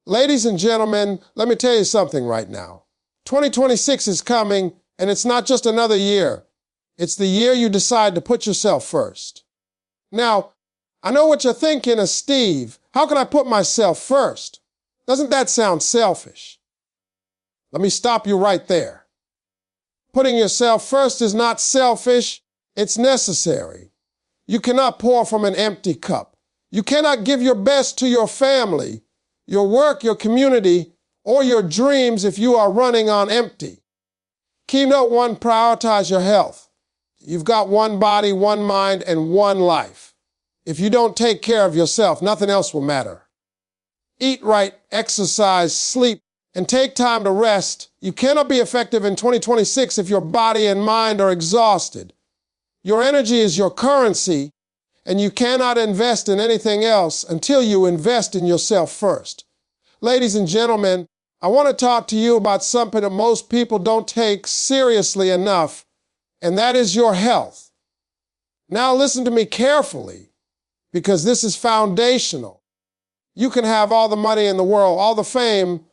Ladies and gentlemen, let me tell you something right now. 2026 is coming, and it's not just another year. It's the year you decide to put yourself first. Now, I know what you're thinking Steve. How can I put myself first? Doesn't that sound selfish? Let me stop you right there. Putting yourself first is not selfish, it's necessary. You cannot pour from an empty cup. You cannot give your best to your family, your work, your community, or your dreams if you are running on empty. Keynote 1, prioritize your health. You've got one body, one mind, and one life. If you don't take care of yourself, nothing else will matter. Eat right, exercise, sleep, and take time to rest. You cannot be effective in 2026 if your body and mind are exhausted. Your energy is your currency, and you cannot invest in anything else until you invest in yourself first. Ladies and gentlemen, I want to talk to you about something that most people don't take seriously enough, and that is your health. Now listen to me carefully, because this is foundational. You can have all the money in the world, all the fame,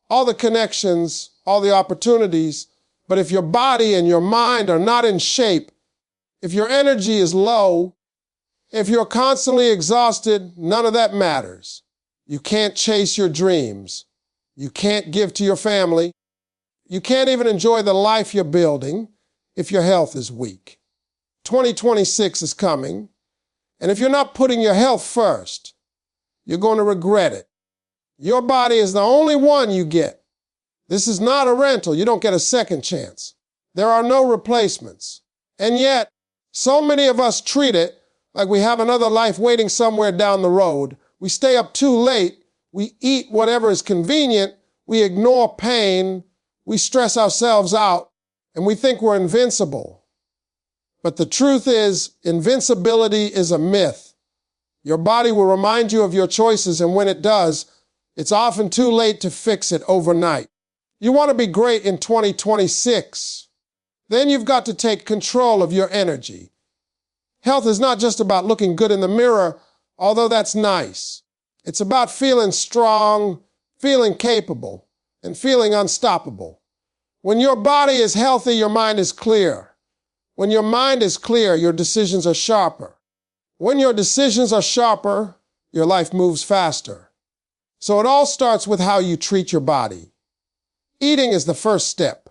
all the connections, all the opportunities, but if your body and your mind are not in shape, if your energy is low, if you're constantly exhausted, none of that matters. You can't chase your dreams. You can't give to your family. You can't even enjoy the life you're building if your health is weak. 2026 is coming, and if you're not putting your health first, you're going to regret it. Your body is the only one you get. This is not a rental. You don't get a second chance. There are no replacements. And yet, so many of us treat it like we have another life waiting somewhere down the road. We stay up too late. We eat whatever is convenient. We ignore pain. We stress ourselves out, and we think we're invincible. But the truth is, invincibility is a myth. Your body will remind you of your choices, and when it does, it's often too late to fix it overnight. You want to be great in 2026. Then you've got to take control of your energy. Health is not just about looking good in the mirror, although that's nice. It's about feeling strong, feeling capable, and feeling unstoppable. When your body is healthy, your mind is clear. When your mind is clear, your decisions are sharper. When your decisions are sharper, your life moves faster. So it all starts with how you treat your body. Eating is the first step.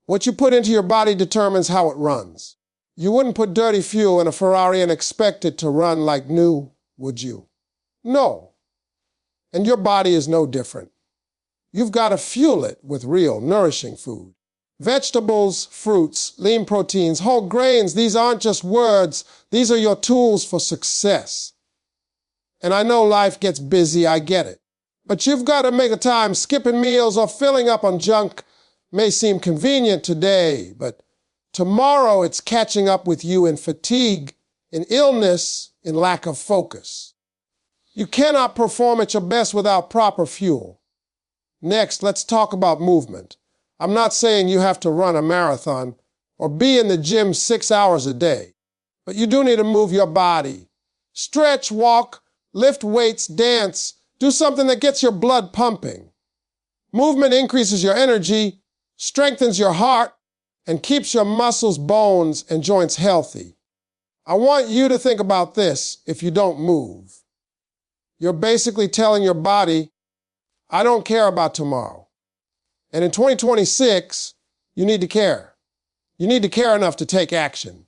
What you put into your body determines how it runs. You wouldn't put dirty fuel in a Ferrari and expect it to run like new, would you? No. And your body is no different. You've got to fuel it with real, nourishing food. Vegetables, fruits, lean proteins, whole grains, these aren't just words. These are your tools for success. And I know life gets busy, I get it. But you've got to make a time. Skipping meals or filling up on junk may seem convenient today, but tomorrow it's catching up with you in fatigue, in illness, in lack of focus. You cannot perform at your best without proper fuel. Next, let's talk about movement. I'm not saying you have to run a marathon or be in the gym 6 hours a day, but you do need to move your body. Stretch, walk, lift weights, dance, do something that gets your blood pumping. Movement increases your energy, strengthens your heart, and keeps your muscles, bones, and joints healthy. I want you to think about this if you don't move. You're basically telling your body, I don't care about tomorrow. And in 2026, you need to care. You need to care enough to take action.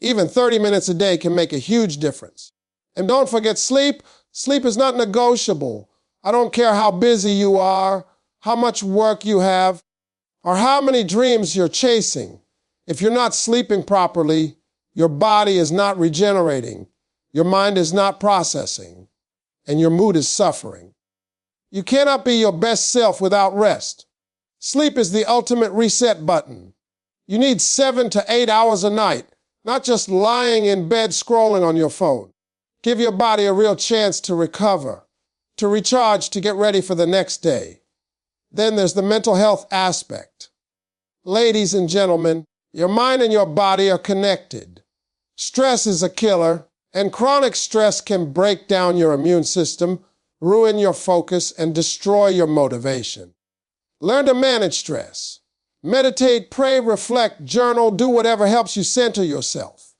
Even 30 minutes a day can make a huge difference. And don't forget sleep. Sleep is not negotiable. I don't care how busy you are, how much work you have, or how many dreams you're chasing. If you're not sleeping properly, your body is not regenerating, your mind is not processing, and your mood is suffering. You cannot be your best self without rest. Sleep is the ultimate reset button. You need 7 to 8 hours a night, not just lying in bed scrolling on your phone. Give your body a real chance to recover, to recharge, to get ready for the next day. Then there's the mental health aspect. Ladies and gentlemen, your mind and your body are connected. Stress is a killer, and chronic stress can break down your immune system, ruin your focus, and destroy your motivation. Learn to manage stress. Meditate, pray, reflect, journal, do whatever helps you center yourself.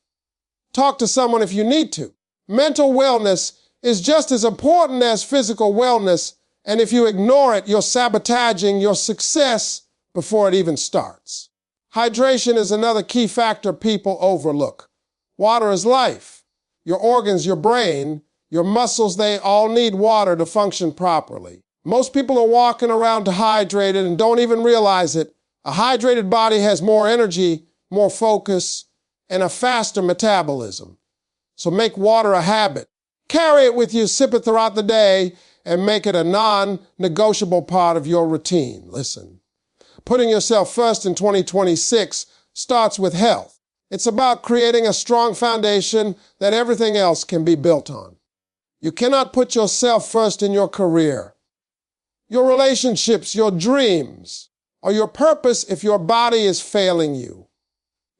Talk to someone if you need to. Mental wellness is just as important as physical wellness, and if you ignore it, you're sabotaging your success before it even starts. Hydration is another key factor people overlook. Water is life. Your organs, your brain, your muscles, they all need water to function properly. Most people are walking around dehydrated and don't even realize it. A hydrated body has more energy, more focus, and a faster metabolism. So make water a habit. Carry it with you, sip it throughout the day, and make it a non-negotiable part of your routine. Listen, putting yourself first in 2026 starts with health. It's about creating a strong foundation that everything else can be built on. You cannot put yourself first in your career, your relationships, your dreams, or your purpose if your body is failing you.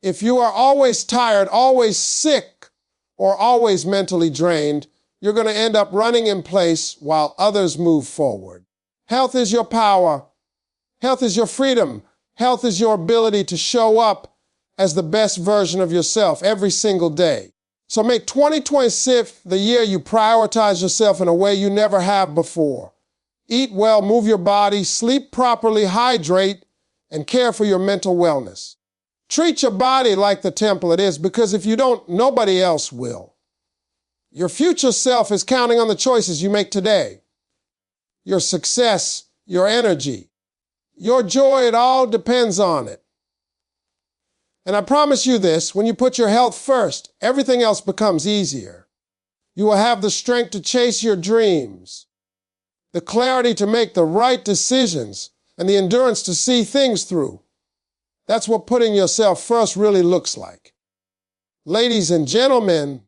If you are always tired, always sick, or always mentally drained, you're going to end up running in place while others move forward. Health is your power. Health is your freedom. Health is your ability to show up as the best version of yourself every single day. So make 2026 the year you prioritize yourself in a way you never have before. Eat well, move your body, sleep properly, hydrate, and care for your mental wellness. Treat your body like the temple it is, because if you don't, nobody else will. Your future self is counting on the choices you make today. Your success, your energy, your joy, it all depends on it. And I promise you this, when you put your health first, everything else becomes easier. You will have the strength to chase your dreams, the clarity to make the right decisions, and the endurance to see things through. That's what putting yourself first really looks like. Ladies and gentlemen,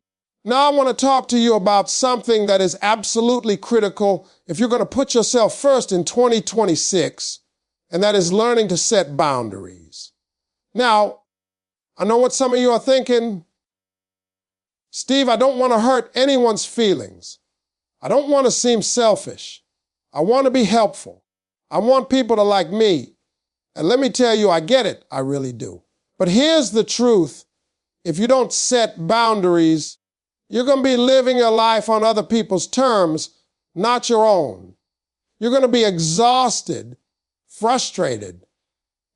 now I want to talk to you about something that is absolutely critical if you're going to put yourself first in 2026, and that is learning to set boundaries. Now, I know what some of you are thinking. Steve, I don't want to hurt anyone's feelings. I don't want to seem selfish. I want to be helpful. I want people to like me. And let me tell you, I get it. I really do. But here's the truth. If you don't set boundaries, you're going to be living your life on other people's terms, not your own. You're going to be exhausted, frustrated,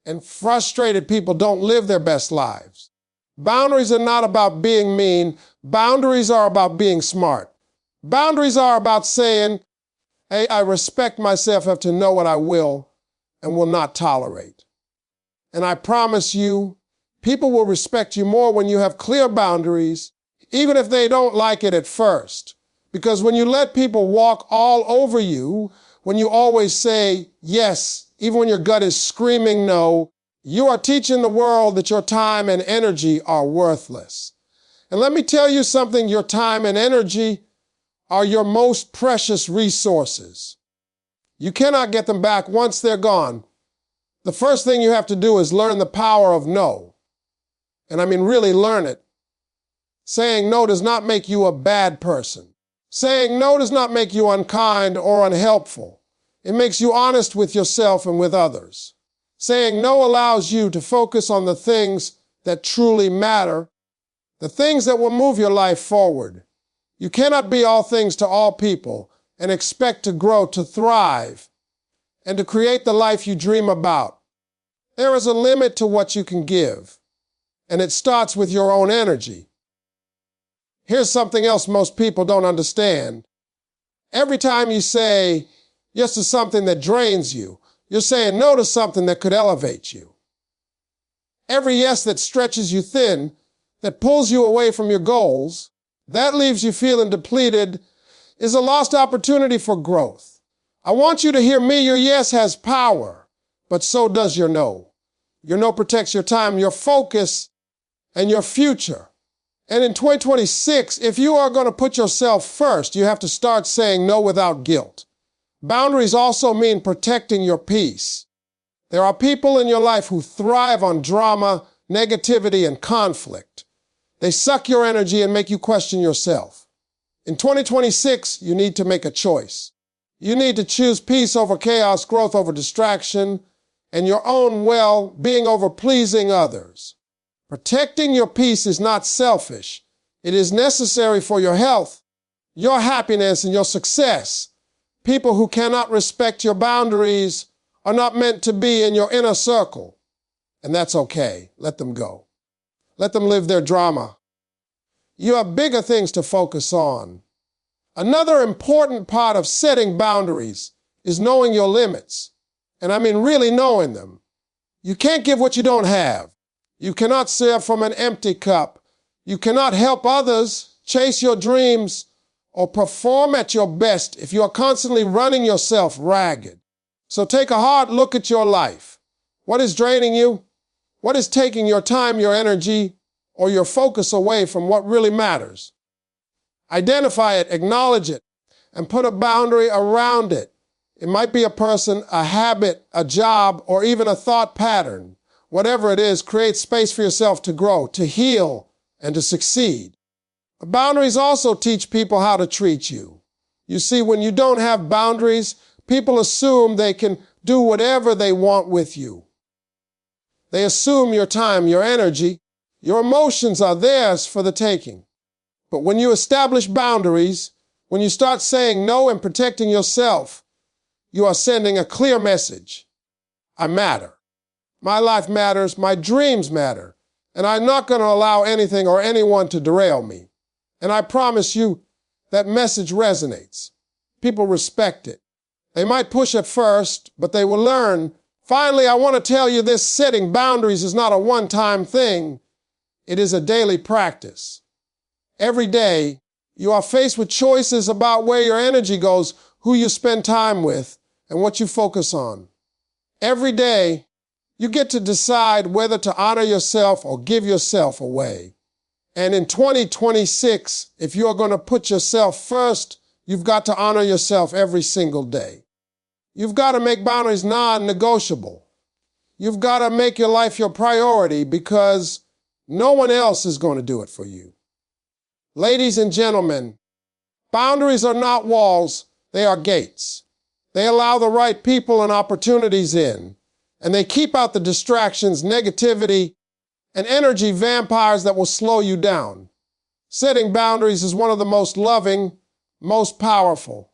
and frustrated people don't live their best lives. Boundaries are not about being mean. Boundaries are about being smart. Boundaries are about saying, hey, I respect myself enough to know what I will and will not tolerate. And I promise you, people will respect you more when you have clear boundaries, even if they don't like it at first. Because when you let people walk all over you, when you always say yes, even when your gut is screaming no, you are teaching the world that your time and energy are worthless. And let me tell you something, your time and energy are your most precious resources. You cannot get them back once they're gone. The first thing you have to do is learn the power of no. And I mean really learn it. Saying no does not make you a bad person. Saying no does not make you unkind or unhelpful. It makes you honest with yourself and with others. Saying no allows you to focus on the things that truly matter, the things that will move your life forward. You cannot be all things to all people and expect to grow, to thrive, and to create the life you dream about. There is a limit to what you can give, and it starts with your own energy. Here's something else most people don't understand. Every time you say yes to something that drains you, you're saying no to something that could elevate you. Every yes that stretches you thin, that pulls you away from your goals, that leaves you feeling depleted, is a lost opportunity for growth. I want you to hear me. Your yes has power, but so does your no. Your no protects your time, your focus, and your future. And in 2026, if you are going to put yourself first, you have to start saying no without guilt. Boundaries also mean protecting your peace. There are people in your life who thrive on drama, negativity, and conflict. They suck your energy and make you question yourself. In 2026, you need to make a choice. You need to choose peace over chaos, growth over distraction, and your own well-being over pleasing others. Protecting your peace is not selfish. It is necessary for your health, your happiness, and your success. People who cannot respect your boundaries are not meant to be in your inner circle. And that's okay. Let them go. Let them live their drama. You have bigger things to focus on. Another important part of setting boundaries is knowing your limits. And I mean really knowing them. You can't give what you don't have. You cannot serve from an empty cup. You cannot help others, chase your dreams, or perform at your best if you are constantly running yourself ragged. So take a hard look at your life. What is draining you? What is taking your time, your energy, or your focus away from what really matters? Identify it, acknowledge it, and put a boundary around it. It might be a person, a habit, a job, or even a thought pattern. Whatever it is, create space for yourself to grow, to heal, and to succeed. Boundaries also teach people how to treat you. You see, when you don't have boundaries, people assume they can do whatever they want with you. They assume your time, your energy, your emotions are theirs for the taking. But when you establish boundaries, when you start saying no and protecting yourself, you are sending a clear message. I matter. My life matters. My dreams matter. And I'm not going to allow anything or anyone to derail me. And I promise you that message resonates. People respect it. They might push at first, but they will learn. Finally, I want to tell you this: setting boundaries is not a one-time thing. It is a daily practice. Every day, you are faced with choices about where your energy goes, who you spend time with, and what you focus on. Every day, you get to decide whether to honor yourself or give yourself away. And in 2026, if you're going to put yourself first, you've got to honor yourself every single day. You've got to make boundaries non-negotiable. You've got to make your life your priority because no one else is going to do it for you. Ladies and gentlemen, boundaries are not walls, they are gates. They allow the right people and opportunities in, and they keep out the distractions, negativity, and energy vampires that will slow you down. Setting boundaries is one of the most loving, most powerful,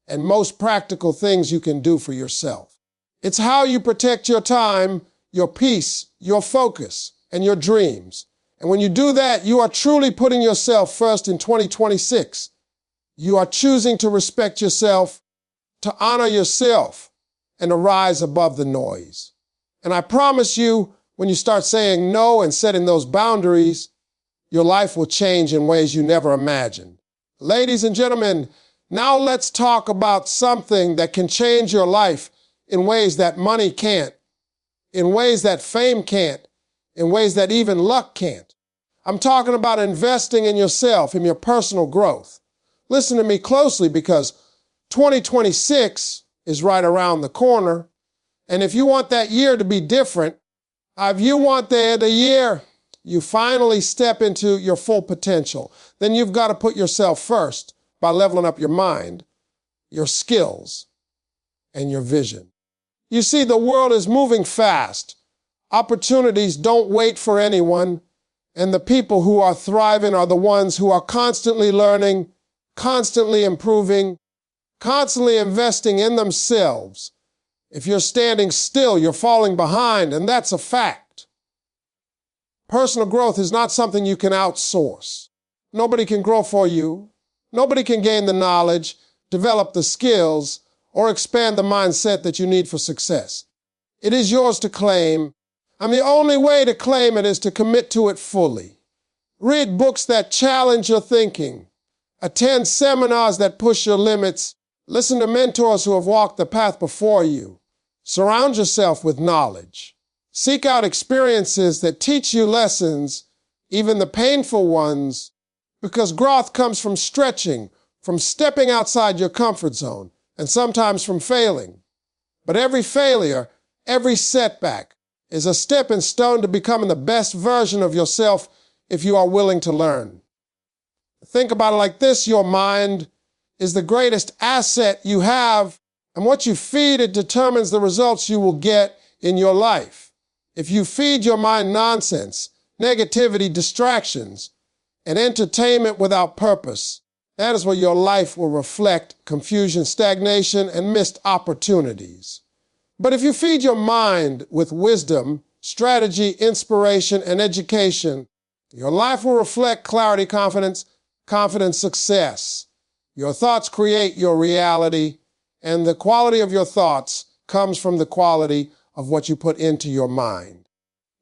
and most practical things you can do for yourself. It's how you protect your time, your peace, your focus, and your dreams. And when you do that, you are truly putting yourself first in 2026. You are choosing to respect yourself, to honor yourself, and to rise above the noise. And I promise you, when you start saying no and setting those boundaries, your life will change in ways you never imagined. Ladies and gentlemen, now let's talk about something that can change your life in ways that money can't, in ways that fame can't, in ways that even luck can't. I'm talking about investing in yourself, in your personal growth. Listen to me closely because 2026 is right around the corner. And if you want that year to be different, if you want the year you finally step into your full potential, then you've got to put yourself first by leveling up your mind, your skills, and your vision. You see, the world is moving fast. Opportunities don't wait for anyone, and the people who are thriving are the ones who are constantly learning, constantly improving, constantly investing in themselves. If you're standing still, you're falling behind, and that's a fact. Personal growth is not something you can outsource. Nobody can grow for you. Nobody can gain the knowledge, develop the skills, or expand the mindset that you need for success. It is yours to claim, and the only way to claim it is to commit to it fully. Read books that challenge your thinking. Attend seminars that push your limits. Listen to mentors who have walked the path before you. Surround yourself with knowledge. Seek out experiences that teach you lessons, even the painful ones, because growth comes from stretching, from stepping outside your comfort zone, and sometimes from failing. But every failure, every setback is a stepping stone to becoming the best version of yourself if you are willing to learn. Think about it like this: your mind is the greatest asset you have, and what you feed it determines the results you will get in your life. If you feed your mind nonsense, negativity, distractions, and entertainment without purpose, that is where your life will reflect confusion, stagnation, and missed opportunities. But if you feed your mind with wisdom, strategy, inspiration, and education, your life will reflect clarity, confidence, success. Your thoughts create your reality, and the quality of your thoughts comes from the quality of what you put into your mind.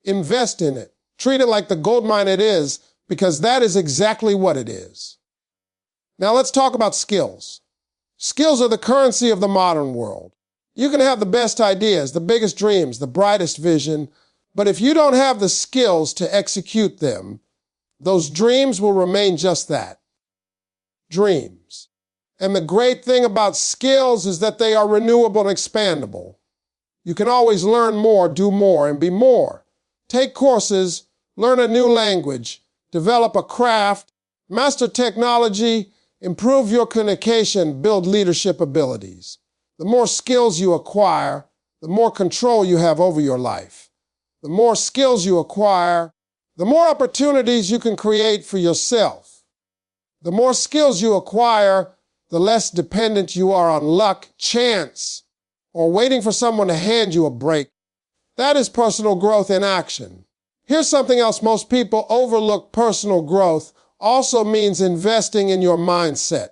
Invest in it. Treat it like the gold mine it is, because that is exactly what it is. Now let's talk about skills. Skills are the currency of the modern world. You can have the best ideas, the biggest dreams, the brightest vision, but if you don't have the skills to execute them, those dreams will remain just that, dreams. And the great thing about skills is that they are renewable and expandable. You can always learn more, do more, and be more. Take courses, learn a new language, develop a craft, master technology, improve your communication, build leadership abilities. The more skills you acquire, the more control you have over your life. The more skills you acquire, the more opportunities you can create for yourself. The more skills you acquire, the less dependent you are on luck, chance, or waiting for someone to hand you a break. That is personal growth in action. Here's something else most people overlook. Personal growth also means investing in your mindset.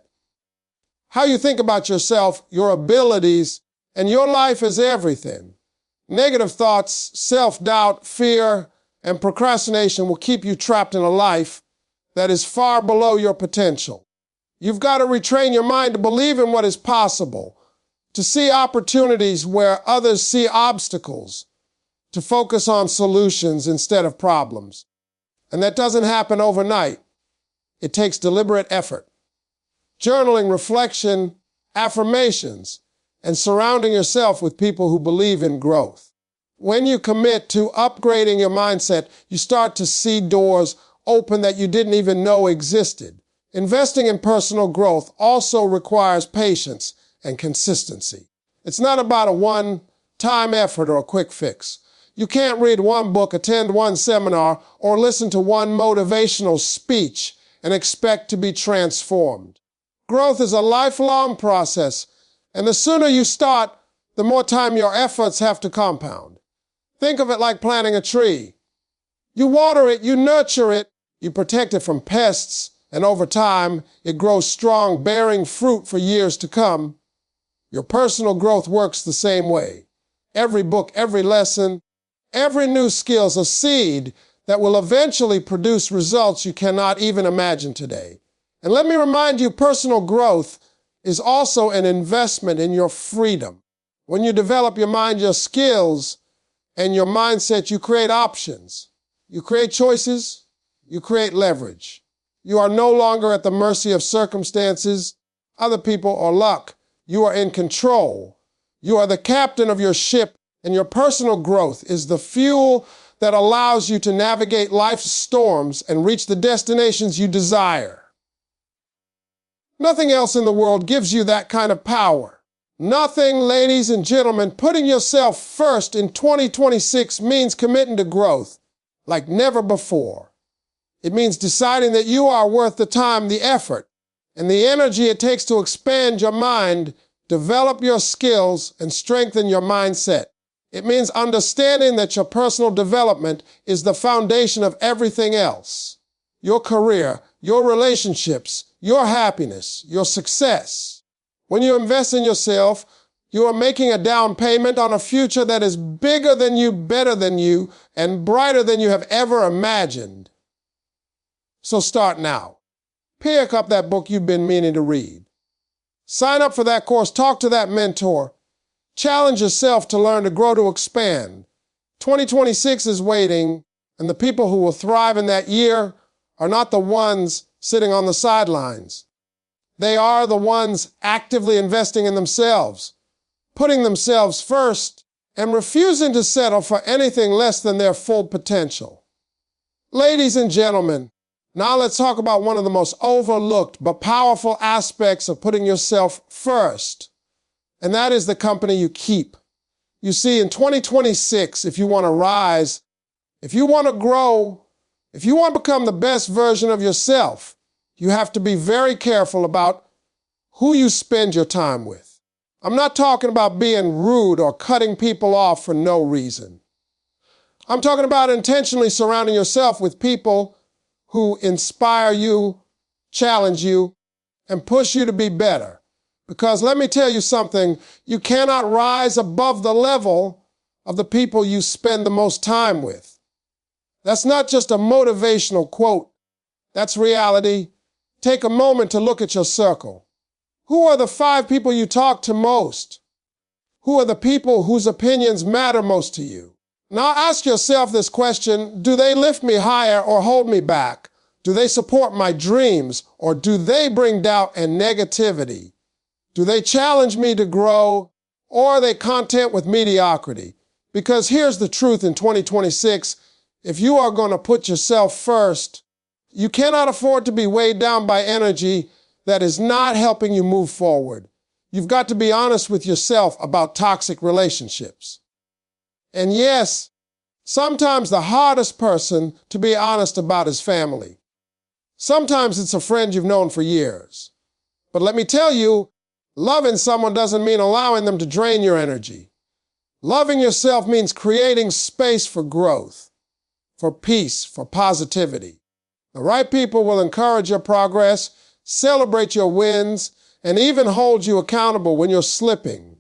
How you think about yourself, your abilities, and your life is everything. Negative thoughts, self-doubt, fear, and procrastination will keep you trapped in a life that is far below your potential. You've got to retrain your mind to believe in what is possible, to see opportunities where others see obstacles, to focus on solutions instead of problems. And that doesn't happen overnight. It takes deliberate effort. Journaling, reflection, affirmations, and surrounding yourself with people who believe in growth. When you commit to upgrading your mindset, you start to see doors open that you didn't even know existed. Investing in personal growth also requires patience and consistency. It's not about a one-time effort or a quick fix. You can't read one book, attend one seminar, or listen to one motivational speech and expect to be transformed. Growth is a lifelong process, and the sooner you start, the more time your efforts have to compound. Think of it like planting a tree. You water it, you nurture it, you protect it from pests, and over time, it grows strong, bearing fruit for years to come. Your personal growth works the same way. Every book, every lesson, every new skill is a seed that will eventually produce results you cannot even imagine today. And let me remind you, personal growth is also an investment in your freedom. When you develop your mind, your skills, and your mindset, you create options. You create choices. You create leverage. You are no longer at the mercy of circumstances, other people, or luck. You are in control. You are the captain of your ship, and your personal growth is the fuel that allows you to navigate life's storms and reach the destinations you desire. Nothing else in the world gives you that kind of power. Nothing, ladies and gentlemen. Putting yourself first in 2026 means committing to growth like never before. It means deciding that you are worth the time, the effort, and the energy it takes to expand your mind, develop your skills, and strengthen your mindset. It means understanding that your personal development is the foundation of everything else. Your career, your relationships, your happiness, your success. When you invest in yourself, you are making a down payment on a future that is bigger than you, better than you, and brighter than you have ever imagined. So start now. Pick up that book you've been meaning to read. Sign up for that course. Talk to that mentor. Challenge yourself to learn, to grow, to expand. 2026 is waiting, and the people who will thrive in that year are not the ones sitting on the sidelines. They are the ones actively investing in themselves, putting themselves first, and refusing to settle for anything less than their full potential. Ladies and gentlemen, Now let's talk about one of the most overlooked but powerful aspects of putting yourself first, and that is the company you keep. You see, in 2026, if you want to rise, if you want to grow, if you want to become the best version of yourself, you have to be very careful about who you spend your time with. I'm not talking about being rude or cutting people off for no reason. I'm talking about intentionally surrounding yourself with people who inspire you, challenge you, and push you to be better. Because let me tell you something, you cannot rise above the level of the people you spend the most time with. That's not just a motivational quote. That's reality. Take a moment to look at your circle. Who are the 5 people you talk to most? Who are the people whose opinions matter most to you? Now ask yourself this question, do they lift me higher or hold me back? Do they support my dreams or do they bring doubt and negativity? Do they challenge me to grow or are they content with mediocrity? Because here's the truth in 2026, if you are going to put yourself first, you cannot afford to be weighed down by energy that is not helping you move forward. You've got to be honest with yourself about toxic relationships. And yes, sometimes the hardest person to be honest about is family. Sometimes it's a friend you've known for years. But let me tell you, loving someone doesn't mean allowing them to drain your energy. Loving yourself means creating space for growth, for peace, for positivity. The right people will encourage your progress, celebrate your wins, and even hold you accountable when you're slipping.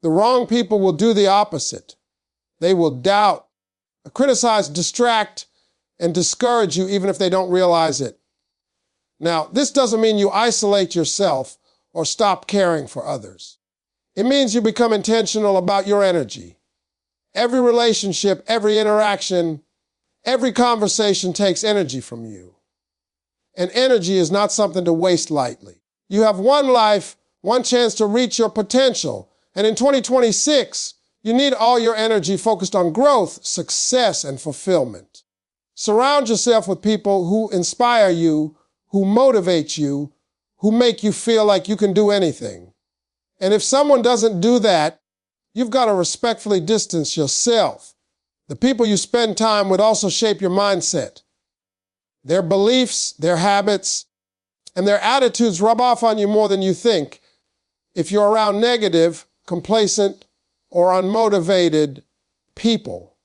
The wrong people will do the opposite. They will doubt, criticize, distract, and discourage you even if they don't realize it. Now, this doesn't mean you isolate yourself or stop caring for others. It means you become intentional about your energy. Every relationship, every interaction, every conversation takes energy from you. And energy is not something to waste lightly. You have one life, one chance to reach your potential. And in 2026, you need all your energy focused on growth, success, and fulfillment. Surround yourself with people who inspire you, who motivate you, who make you feel like you can do anything. And if someone doesn't do that, you've got to respectfully distance yourself. The people you spend time with also shape your mindset. Their beliefs, their habits, and their attitudes rub off on you more than you think. If you're around negative, complacent, or unmotivated people,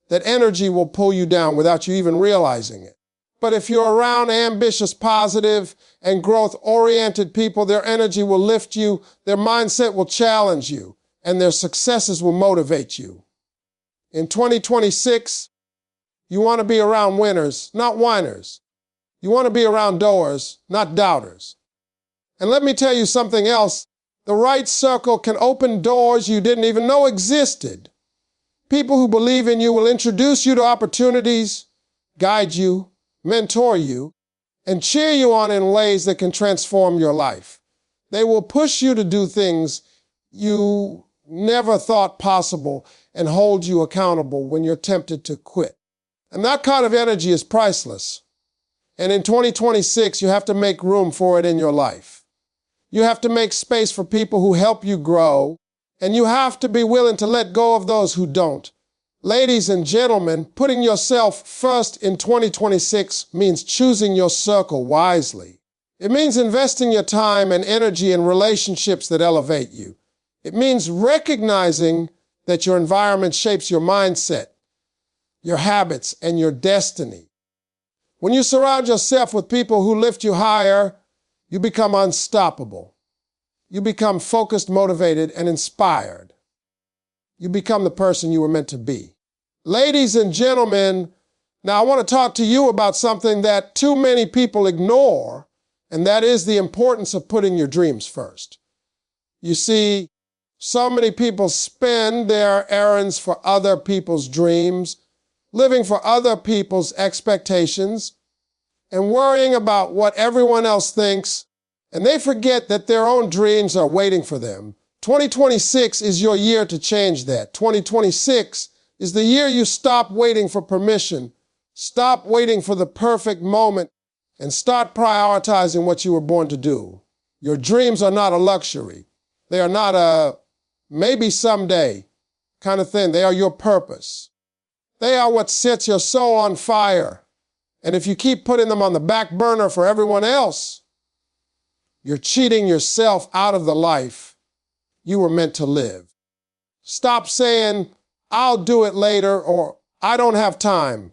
that energy will pull you down without you even realizing it. But if you're around ambitious, positive, and growth-oriented people, their energy will lift you, their mindset will challenge you, and their successes will motivate you. In 2026, you want to be around winners, not whiners. You want to be around doers, not doubters. And let me tell you something else. The right circle can open doors you didn't even know existed. People who believe in you will introduce you to opportunities, guide you, mentor you, and cheer you on in ways that can transform your life. They will push you to do things you never thought possible and hold you accountable when you're tempted to quit. And that kind of energy is priceless. And in 2026, you have to make room for it in your life. You have to make space for people who help you grow, and you have to be willing to let go of those who don't. Ladies and gentlemen, putting yourself first in 2026 means choosing your circle wisely. It means investing your time and energy in relationships that elevate you. It means recognizing that your environment shapes your mindset, your habits, and your destiny. When you surround yourself with people who lift you higher, you become unstoppable. You become focused, motivated, and inspired. You become the person you were meant to be. Ladies and gentlemen, now I want to talk to you about something that too many people ignore, and that is the importance of putting your dreams first. You see, so many people spend their errands for other people's dreams, living for other people's expectations, and worrying about what everyone else thinks, and they forget that their own dreams are waiting for them. 2026 is your year to change that. 2026 is the year you stop waiting for permission, Stop waiting for the perfect moment and start prioritizing what you were born to do. Your dreams are not a luxury. They are not a maybe someday kind of thing. They are your purpose. They are what sets your soul on fire. And if you keep putting them on the back burner for everyone else, you're cheating yourself out of the life you were meant to live. Stop saying, I'll do it later, or I don't have time.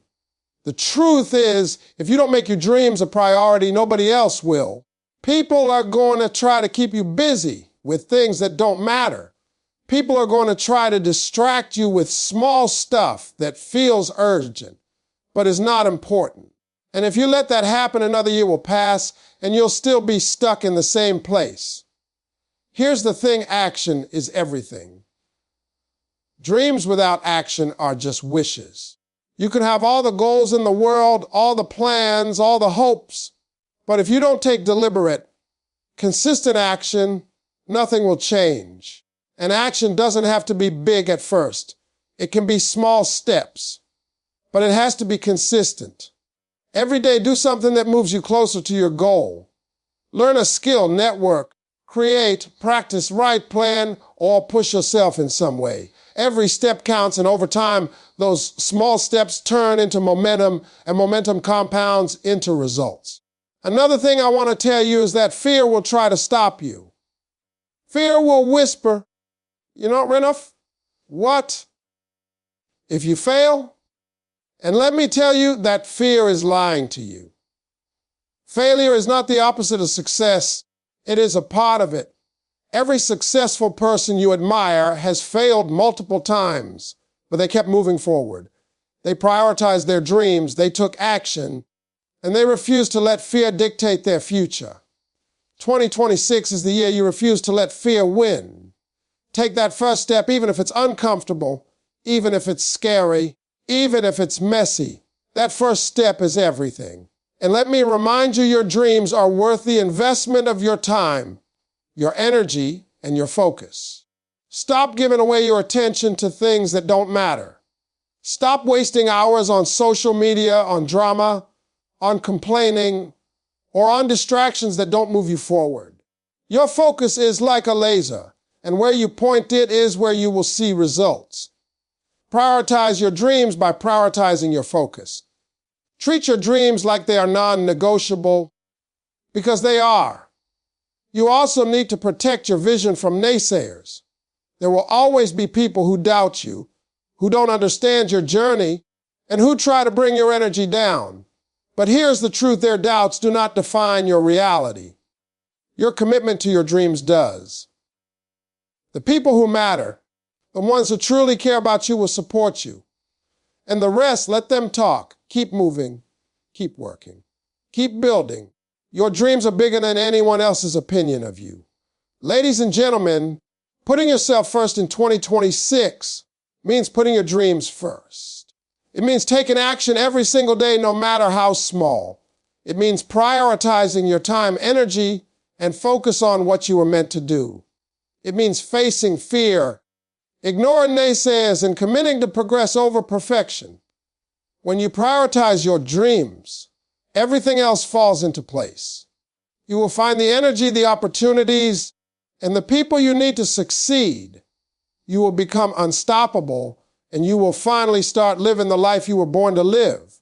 The truth is, if you don't make your dreams a priority, nobody else will. People are going to try to keep you busy with things that don't matter. People are going to try to distract you with small stuff that feels urgent, but is not important. And if you let that happen, another year will pass, and you'll still be stuck in the same place. Here's the thing, action is everything. Dreams without action are just wishes. You can have all the goals in the world, all the plans, all the hopes, but if you don't take deliberate, consistent action, nothing will change. And action doesn't have to be big at first. It can be small steps, but it has to be consistent. Every day, do something that moves you closer to your goal. Learn a skill, network, create, practice, write, plan, or push yourself in some way. Every step counts, and over time, those small steps turn into momentum, and momentum compounds into results. Another thing I want to tell you is that fear will try to stop you. Fear will whisper, you know, Renouf, what if you fail? And let me tell you that fear is lying to you. Failure is not the opposite of success. It is a part of it. Every successful person you admire has failed multiple times, but they kept moving forward. They prioritized their dreams, they took action, and they refused to let fear dictate their future. 2026 is the year you refuse to let fear win. Take that first step, even if it's uncomfortable, even if it's scary, even if it's messy. That first step is everything. And let me remind you, your dreams are worth the investment of your time, your energy, and your focus. Stop giving away your attention to things that don't matter. Stop wasting hours on social media, on drama, on complaining, or on distractions that don't move you forward. Your focus is like a laser, and where you point it is where you will see results. Prioritize your dreams by prioritizing your focus. Treat your dreams like they are non-negotiable, because they are. You also need to protect your vision from naysayers. There will always be people who doubt you, who don't understand your journey, and who try to bring your energy down. But here's the truth, their doubts do not define your reality. Your commitment to your dreams does. The people who matter, the ones who truly care about you, will support you. And the rest, let them talk. Keep moving, keep working, keep building. Your dreams are bigger than anyone else's opinion of you. Ladies and gentlemen, putting yourself first in 2026 means putting your dreams first. It means taking action every single day, no matter how small. It means prioritizing your time, energy, and focus on what you were meant to do. It means facing fear, ignoring naysayers, and committing to progress over perfection. When you prioritize your dreams, everything else falls into place. You will find the energy, the opportunities, and the people you need to succeed. You will become unstoppable, and you will finally start living the life you were born to live.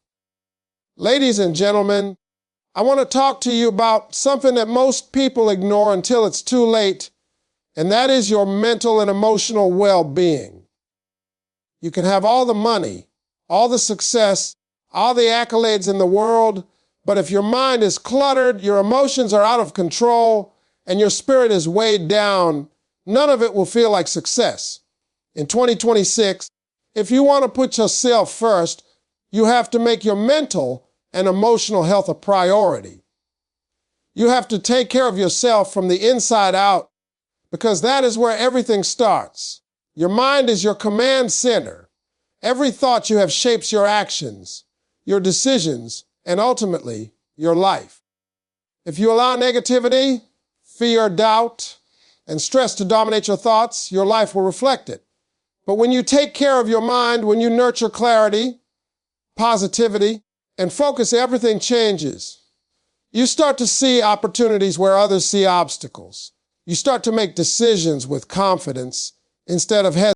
Ladies and gentlemen, I want to talk to you about something that most people ignore until it's too late, and that is your mental and emotional well-being. You can have all the money, all the success, all the accolades in the world, but if your mind is cluttered, your emotions are out of control, and your spirit is weighed down, none of it will feel like success. In 2026, if you want to put yourself first, you have to make your mental and emotional health a priority. You have to take care of yourself from the inside out, because that is where everything starts. Your mind is your command center. Every thought you have shapes your actions, your decisions, and ultimately, your life. If you allow negativity, fear, doubt, and stress to dominate your thoughts, your life will reflect it. But when you take care of your mind, when you nurture clarity, positivity, and focus, everything changes. You start to see opportunities where others see obstacles. You start to make decisions with confidence instead of hesitation.